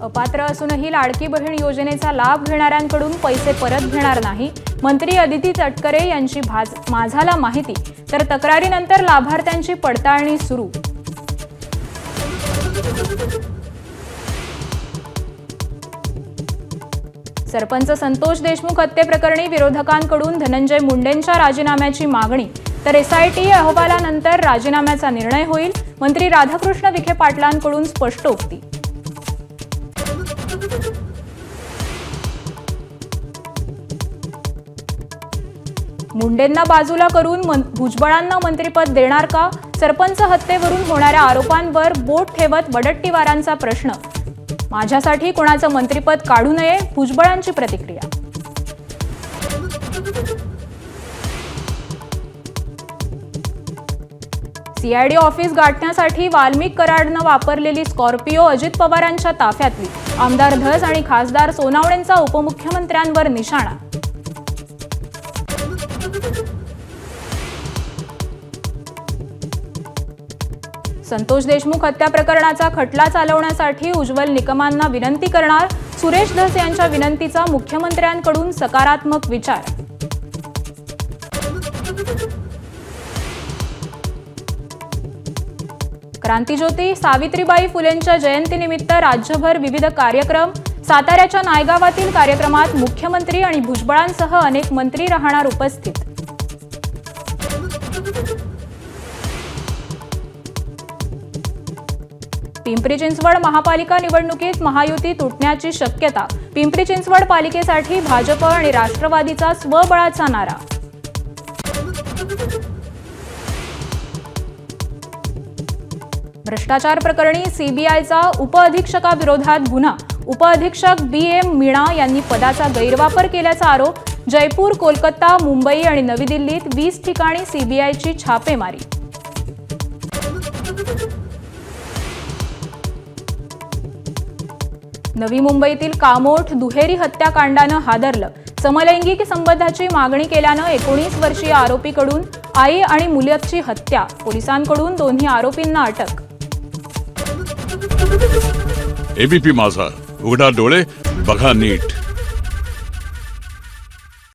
अपात्र असूनही लाडकी बहीण योजनेचा लाभ घेणाऱ्यांकडून पैसे परत घेणार नाही, मंत्री अदिती तटकरे यांची माझाला माहिती. तर तक्रारीनंतर लाभार्थ्यांची पडताळणी सुरू. सरपंच संतोष देशमुख हत्येप्रकरणी विरोधकांकडून धनंजय मुंडेंच्या राजीनाम्याची मागणी. तर SIT अहवालानंतर राजीनाम्याचा निर्णय होईल, मंत्री राधाकृष्ण विखे पाटलांकडून स्पष्टोक्ती. मुंडेंना बाजूला करून भुजबळांना मंत्रिपद देणार का? सरपंच हत्येवरून होणाऱ्या आरोपांवर बोट ठेवत वडट्टीवारांचा प्रश्न. माझ्यासाठी कोणाचं मंत्रिपद काढू नये, भुजबळांची प्रतिक्रिया. CID ऑफिस गाठण्यासाठी वाल्मिक कराडनं वापरलेली स्कॉर्पिओ अजित पवारांच्या ताफ्यातली. आमदार धस आणि खासदार सोनावणेंचा उपमुख्यमंत्र्यांवर निशाणा. संतोष देशमुख हत्या प्रकरणाचा खटला चालवण्यासाठी उज्ज्वल निकमांना विनंती करणार. सुरेश धस यांच्या विनंतीचा मुख्यमंत्र्यांकडून सकारात्मक विचार. क्रांतिज्योती सावित्रीबाई फुलेंच्या जयंतीनिमित्त राज्यभर विविध कार्यक्रम. साताऱ्याच्या नायगावातील कार्यक्रमात मुख्यमंत्री आणि भुजबळांसह अनेक मंत्री राहणार उपस्थित. पिंपरी चिंचवड महापालिका निवडणुकीत महायुती तुटण्याची शक्यता. पिंपरी चिंचवड पालिकेसाठी भाजप आणि राष्ट्रवादीचा स्वबळाचा नारा. भ्रष्टाचार प्रकरणी CBIचा उपअधीक्षकाविरोधात गुन्हा. उपअधीक्षक BM मीणा यांनी पदाचा गैरवापर केल्याचा आरोप. जयपूर, कोलकाता, मुंबई आणि नवी दिल्लीत 20 ठिकाणी CBIची छापेमारी. नवी मुंबईतील कामोठ दुहेरी हत्याकांडानं हादरलं. समलैंगिक संबंधाची मागणी केल्यानं 19 वर्षीय आरोपीकडून आई आणि मुलगची हत्या. पोलिसांकडून दोन्ही आरोपींना अटक. ABP माझा, उघडा डोळे बघा नीट.